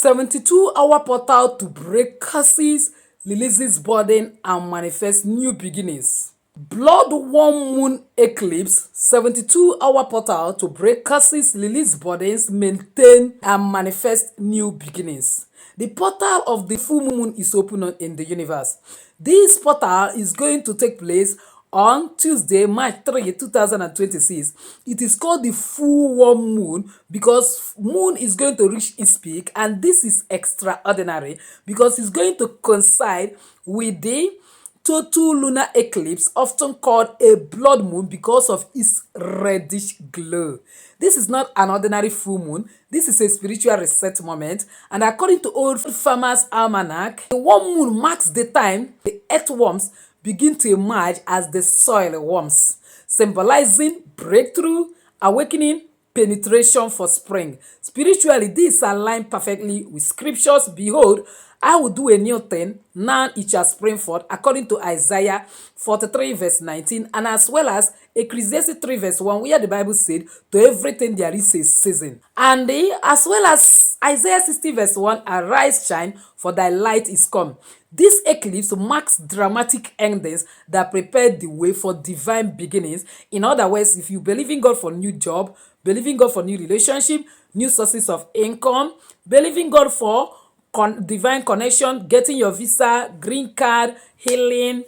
72-hour portal to break curses, releases burden, and manifest new beginnings. Blood one moon eclipse, 72-hour portal to break curses, release burdens, maintain and manifest new beginnings. The portal of the full moon is open in the universe. This portal is going to take place on Tuesday, March 3, 2026. It is called the full warm moon because moon is going to reach its peak, and this is extraordinary because it's going to coincide with the total lunar eclipse, often called a blood moon because of its reddish glow. This is not an ordinary full moon. This is a spiritual reset moment, and according to Old Farmer's Almanac, the warm moon marks the time the earthworms begin to emerge as the soil warms, symbolizing breakthrough, awakening, penetration for spring. Spiritually, this aligns perfectly with scriptures. Behold, I will do a new thing, now it shall spring forth, according to Isaiah 43 verse 19, and as well as Ecclesiastes 3 verse 1, where the Bible said, to everything there is a season. And as well as Isaiah 60 verse 1, arise, shine, for thy light is come. This eclipse marks dramatic endings that prepare the way for divine beginnings. In other words, if you believe in God for new job, believe in God for new relationship, new sources of income, believe in God for divine connection, getting your visa, green card, healing,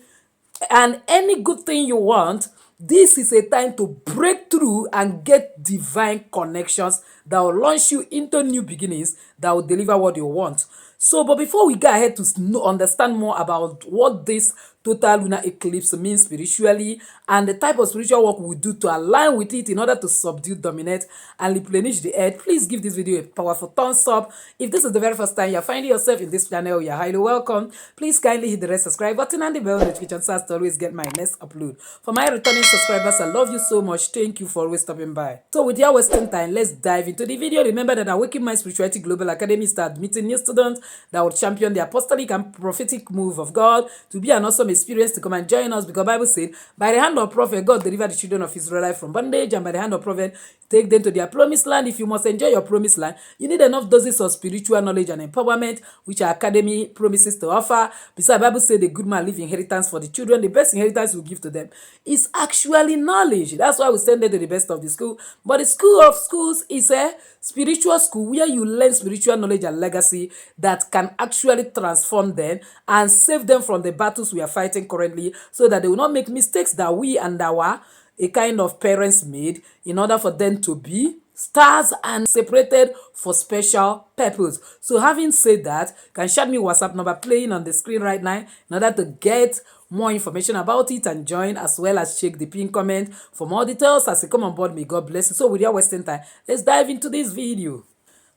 and any good thing you want, this is a time to break through and get divine connections that will launch you into new beginnings that will deliver what you want. So, but before we go ahead to understand more about what this total lunar eclipse means spiritually and the type of spiritual work we do to align with it in order to subdue, dominate, and replenish the earth, please give this video a powerful thumbs up. If this is the very first time you're finding yourself in this channel, you're highly welcome. Please kindly hit the red subscribe button and the bell notification so as to always get my next upload. For my returning subscribers, I love you so much. Thank you for always stopping by. So without wasting time, let's dive into the video. Remember that Awaken My Spirituality Global Academy is admitting new students that will champion the apostolic and prophetic move of God to be an awesome experience to come and join us, because Bible said, by the hand of prophet, God delivered the children of Israel from bondage, and by the hand of prophet, take them to their promised land. If you must enjoy your promised land, you need enough doses of spiritual knowledge and empowerment, which our academy promises to offer. Besides, Bible said the good man leave inheritance for the children. The best inheritance we give to them is actually knowledge. That's why we send them to the best of the school. But the school of schools is a spiritual school where you learn spiritual knowledge and legacy that can actually transform them and save them from the battles we are fighting currently, so that they will not make mistakes that we and our a kind of parents made, in order for them to be stars and separated for special purpose. So having said that, you can shout me WhatsApp number playing on the screen right now in order to get more information about it and join, as well as check the pin comment for more details as you come on board. May God bless you. So without wasting time, let's dive into this video.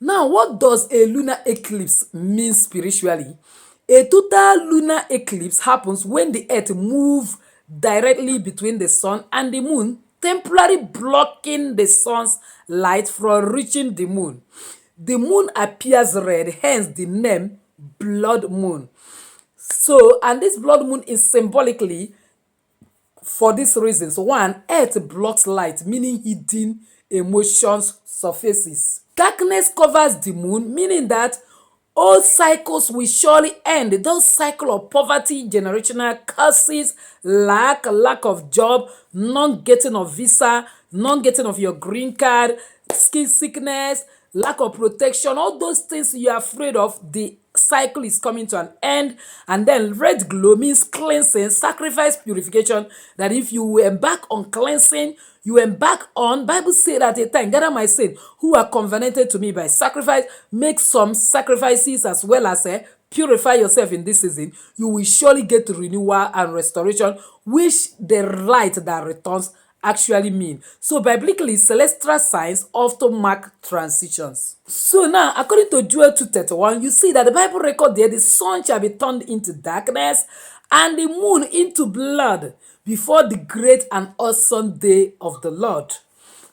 Now, what does a lunar eclipse mean spiritually? A total lunar eclipse happens when the earth moves directly between the sun and the moon, temporarily blocking the sun's light from reaching the moon. The moon appears red, hence the name blood moon. So, and this blood moon is symbolically for these reasons. One, earth blocks light, meaning hidden emotions surfaces. Darkness covers the moon, meaning that all cycles will surely end. Those cycle of poverty, generational curses, lack of job, not getting of visa, not getting of your green card, skin sickness, lack of protection, all those things you are afraid of, the cycle is coming to an end. And then red glow means cleansing, sacrifice, purification. That if you embark on cleansing, you embark on, Bible said at a time, gather my saints who are covenanted to me by sacrifice, make some sacrifices as well as purify yourself in this season. You will surely get renewal and restoration, which the light that returns actually mean. So biblically, celestial signs often mark transitions. So now, according to Joel 2:31, you see that the Bible record there, the sun shall be turned into darkness and the moon into blood before the great and awesome day of the Lord.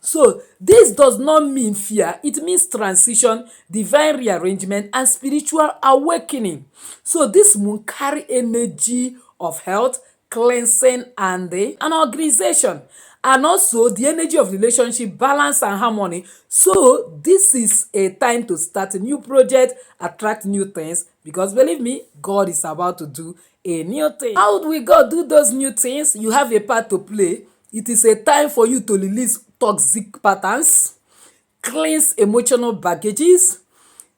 So this does not mean fear. It means transition, divine rearrangement, and spiritual awakening. So this moon carry energy of health, cleansing, and an organization. and also the energy of relationship, balance and harmony. So this is a time to start a new project, attract new things, because believe me, God is about to do a new thing. How do we God do those new things? You have a part to play. It is a time for you to release toxic patterns, cleanse emotional baggages,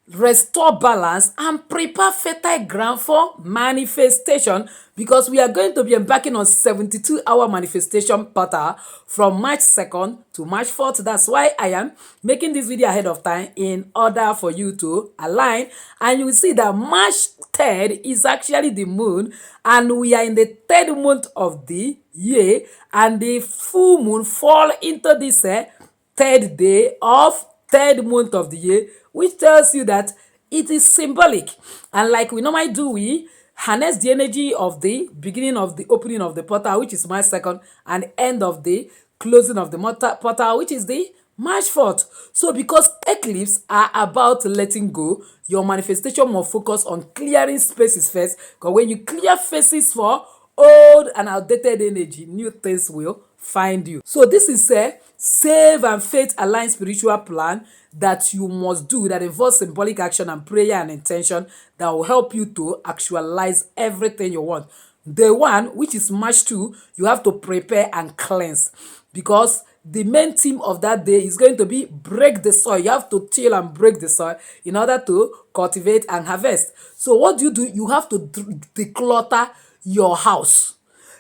restore balance, and prepare fertile ground for manifestation, because we are going to be embarking on 72-hour manifestation portal from March 2nd to March 4th. That's why I am making this video ahead of time, in order for you to align. And you will see that March 3rd is actually the moon, and we are in the 3rd month of the year, and the full moon fall into this 3rd day of 3rd month of the year, which tells you that it is symbolic. And like we normally do, we harness the energy of the beginning of the opening of the portal, which is March 2nd, and end of the closing of the portal, which is the March 4th. So because eclipses are about letting go, your manifestation must focus on clearing spaces first, because when you clear faces for old and outdated energy, new things will find you. So this is a save and faith aligned spiritual plan that you must do, that involves symbolic action and prayer and intention, that will help you to actualize everything you want. Day 1, which is March 2, you have to prepare and cleanse, because the main theme of that day is going to be break the soil. You have to till and break the soil in order to cultivate and harvest. So what do? You have to declutter your house.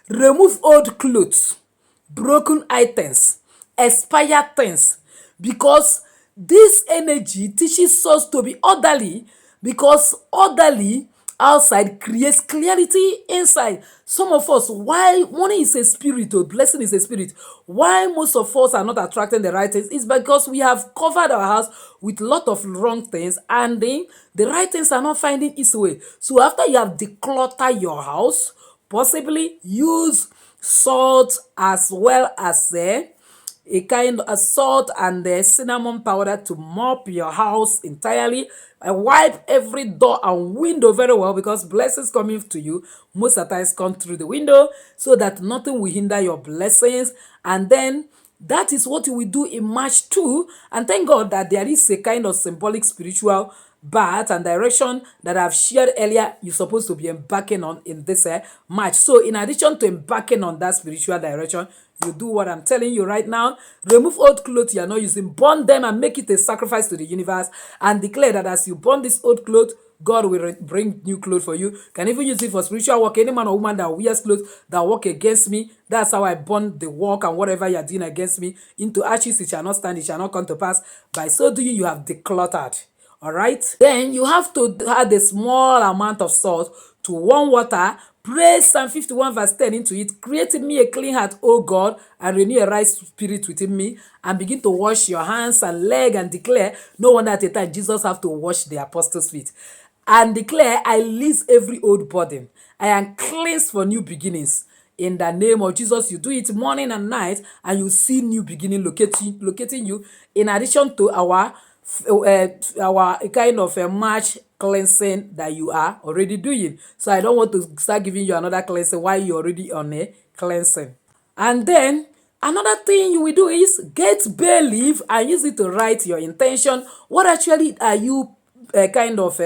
Remove old clothes, broken items, expired things, because this energy teaches us to be orderly, because orderly outside creates clarity inside. Some of us, why money is a spirit or blessing is a spirit, why most of us are not attracting the right things is because we have covered our house with a lot of wrong things, and then the right things are not finding its way. So after you have decluttered your house, possibly use salt as well as a kind of salt and cinnamon powder to mop your house entirely. Wipe every door and window very well, because blessings coming to you most of the times come through the window, so that nothing will hinder your blessings. And then that is what you will do in March 2. And thank God that there is a kind of symbolic spiritual path and direction that I've shared earlier you're supposed to be embarking on in this March. So in addition to embarking on that spiritual direction, you do what I'm telling you right now. Remove old clothes you are not using, burn them and make it a sacrifice to the universe, and declare that as you burn this old clothes, God will bring new clothes for you. Can even use it for spiritual work. Any man or woman that wears clothes that work against me, that's how I burn the work and whatever you are doing against me into ashes. It shall not stand, it shall not come to pass. By so doing, you have decluttered. All right, then you have to add a small amount of salt to warm water. Pray Psalm 51 verse 10 into it. Create in me a clean heart, O God, and renew a right spirit within me. And begin to wash your hands and leg and declare. No wonder at a time Jesus have to wash the apostles' feet. And declare, I release every old burden. I am cleansed for new beginnings. In the name of Jesus, you do it morning and night, and you see new beginning locating you. In addition to our kind of a March cleansing that you are already doing. So I don't want to start giving you another cleansing while you're already on a cleansing. And then another thing you will do is get bay leaf and use it to write your intention. What actually are you kind of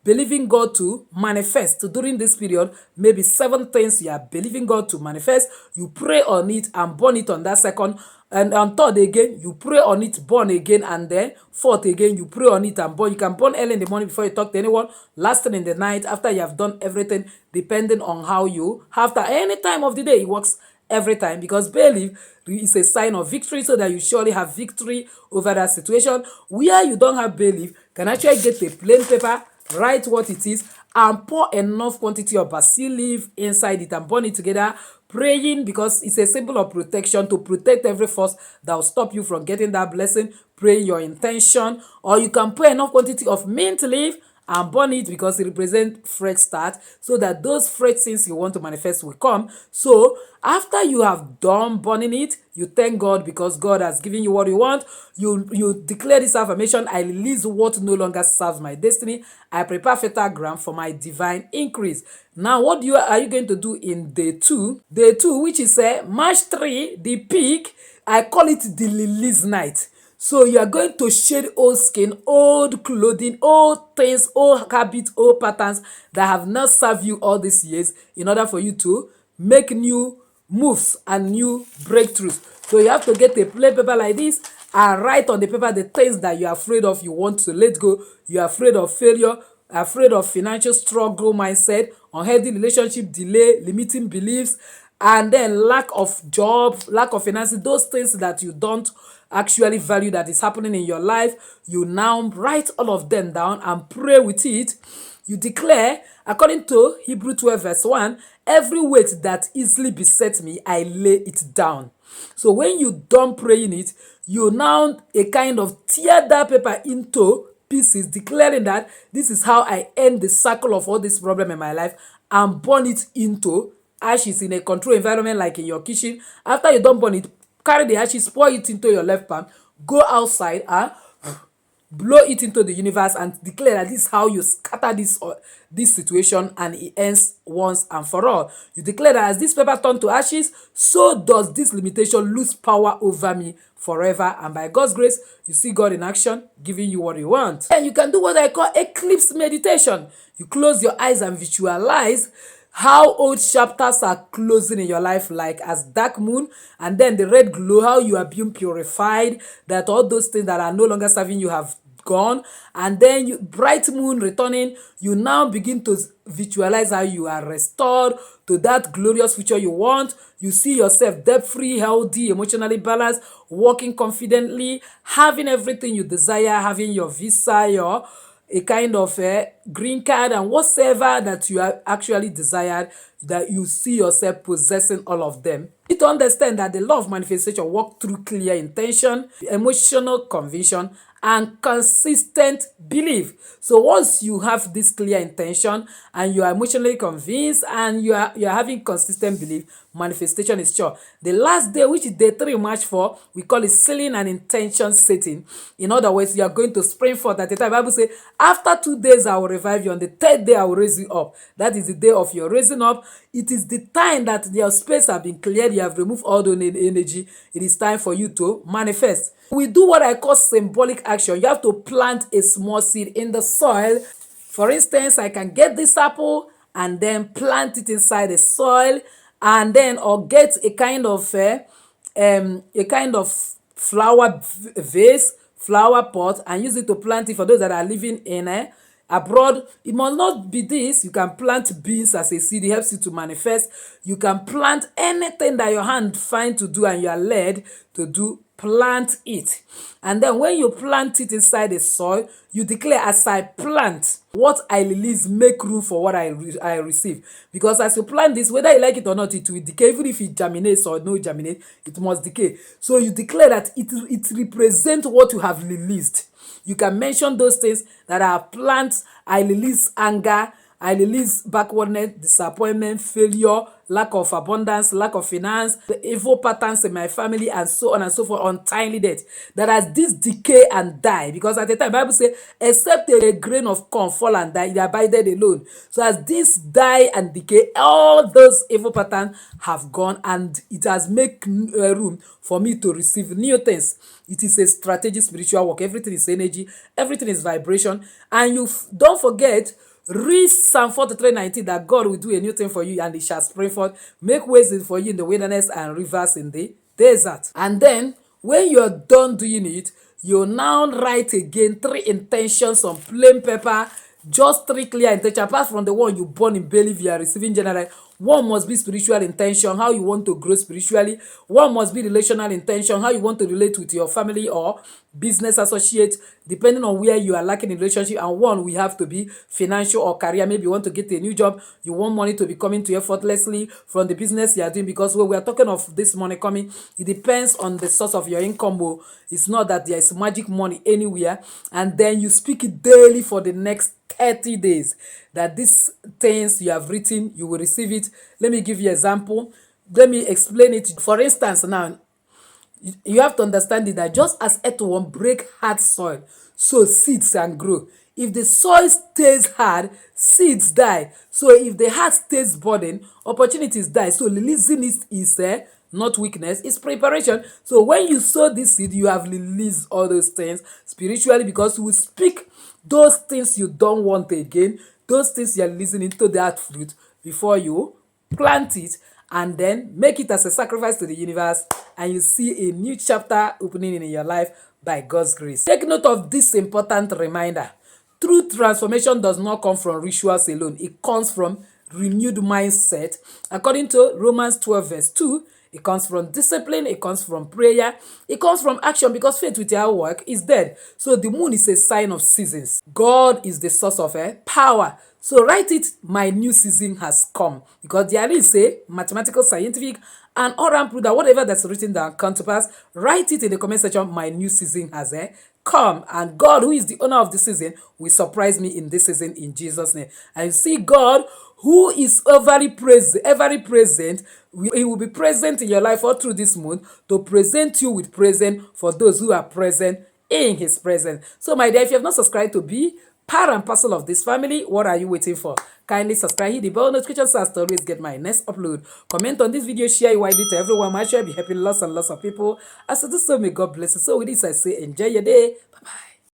believing God to manifest during this period? Maybe 7 things you are believing God to manifest. You pray on it and burn it on that second. And on 3rd again, you pray on it, burn again, and then 4th again, you pray on it and burn. You can burn early in the morning before you talk to anyone, last thing in the night after you have done everything, depending on how you have to. Any time of the day, it works every time, because bay leaf is a sign of victory, so that you surely have victory over that situation. Where you don't have bay leaf, can actually get a plain paper, write what it is, and pour enough quantity of basil leaf inside it and burn it together, praying, because it's a symbol of protection, to protect every force that will stop you from getting that blessing. Pray your intention. Or you can pour enough quantity of mint leaf and burn it because it represents fresh start, so that those fresh things you want to manifest will come. So after you have done burning it, you thank God because God has given you what you want. You declare this affirmation: I release what no longer serves my destiny. I prepare fertile ground for my divine increase. Now what are you going to do in day 2? Day 2, which is March 3, the peak, I call it the release night. So you are going to shed old skin, old clothing, old things, old habits, old patterns that have not served you all these years, in order for you to make new moves and new breakthroughs. So you have to get a plain paper like this and write on the paper the things that you are afraid of, you want to let go. You are afraid of failure, afraid of financial struggle mindset, unhealthy relationship, delay, limiting beliefs, and then lack of job, lack of finances, those things that you don't actually value that is happening in your life. You now write all of them down and pray with it. You declare, according to Hebrew 12 verse 1, every weight that easily beset me, I lay it down. So when you done praying it, you now a kind of tear that paper into pieces, declaring that this is how I end the circle of all this problem in my life, and burn it into ashes in a controlled environment like in your kitchen. After you don't burn it, carry the ashes, pour it into your left palm, go outside and blow it into the universe, and declare that this is how you scatter this situation, and it ends once and for all. You declare that as this paper turn to ashes, so does this limitation lose power over me forever, and by God's grace you see God in action, giving you what you want. And you can do what I call eclipse meditation. You close your eyes and visualize how old chapters are closing in your life, like as dark moon, and then the red glow, how you are being purified, that all those things that are no longer serving you have gone, and then bright moon returning. You now begin to visualize how you are restored to that glorious future you want. You see yourself debt-free, healthy, emotionally balanced, walking confidently, having everything you desire, having your visa, your a kind of a green card, and whatsoever that you are actually desired, that you see yourself possessing all of them. You need to understand that the law of manifestation works through clear intention, emotional conviction, and consistent belief. So once you have this clear intention and you are emotionally convinced and you are having consistent belief, manifestation is sure. The last day, which is day 3, March 4, we call it sealing and intention setting. In other words, you are going to spring forth at the time. The Bible says, after 2 days I will revive you, on the 3rd day I will raise you up. That is the day of your raising up. It is the time that your space have been cleared, you have removed all the energy. It is time for you to manifest. We do what I call symbolic action. You have to plant a small seed in the soil. For instance, I can get this apple and then plant it inside the soil, and then or get a kind of flower vase, flower pot, and use it to plant it. For those that are living in abroad, it must not be this. You can plant beans as a seed. It helps you to manifest. You can plant anything that your hand find to do and you are led to do. Plant it, and then when you plant it inside the soil, you declare, as I plant, what I release make room for what I receive. Because as you plant this, whether you like it or not, it will decay. Even if it germinates or no germinate, it must decay. So you declare that it represents what you have released. You can mention those things that are plants. I release anger, I release backwardness, disappointment, failure, lack of abundance, lack of finance, the evil patterns in my family, and so on and so forth, untimely death. That as this decay and die, because at the time, the Bible says, except a grain of corn fall and die, it abided alone. So as this die and decay, all those evil patterns have gone, and it has made room for me to receive new things. It is a strategic spiritual work. Everything is energy, everything is vibration, and you don't forget, read Psalm 43:19, that God will do a new thing for you and it shall spring forth, make ways for you in the wilderness and rivers in the desert. And then when you're done doing it, you now write again 3 intentions on plain paper. Just 3 clear intentions, apart from the one you born in belief you are receiving generally. One must be spiritual intention, how you want to grow spiritually. One must be relational intention, how you want to relate with your family or business associate, depending on where you are lacking in relationship. And one we have to be financial or career. Maybe you want to get a new job, you want money to be coming to you effortlessly from the business you are doing, because when we are talking of this money coming, it depends on the source of your income. It's not that there is magic money anywhere. And then you speak it daily for the next 30 days that these things you have written, you will receive it. Let me give you an example. Let me explain it. For instance, now, you have to understand it that just as earthworm break hard soil, so seeds can grow. If the soil stays hard, seeds die. So if the heart stays burdened, opportunities die. So releasing it is not weakness, it's preparation. So when you sow this seed, you have released all those things spiritually, because you will speak those things you don't want again, those things you are listening to that fruit before you plant it, and then make it as a sacrifice to the universe, and you see a new chapter opening in your life by God's grace. Take note of this important reminder. True transformation does not come from rituals alone. It comes from renewed mindset. According to Romans 12 verse 2, it comes from discipline, it comes from prayer, it comes from action, because faith without work is dead. So the moon is a sign of seasons. God is the source of power. So write it, my new season has come. Because there is a mathematical, scientific, and oral proof that whatever that's written down come to pass. Write it in the comment section, my new season has come. And God, who is the owner of the season, will surprise me in this season in Jesus' name. And you see God, who is every present, he will be present in your life all through this month to present you with present for those who are present in his presence. So my dear, if you have not subscribed to be part and parcel of this family, what are you waiting for? Kindly subscribe, hit the bell notification so as to always get my next upload. Comment on this video, share it widely to everyone. My share be helping lots and lots of people. As to do so, may God bless you. So with this, I say enjoy your day. Bye bye.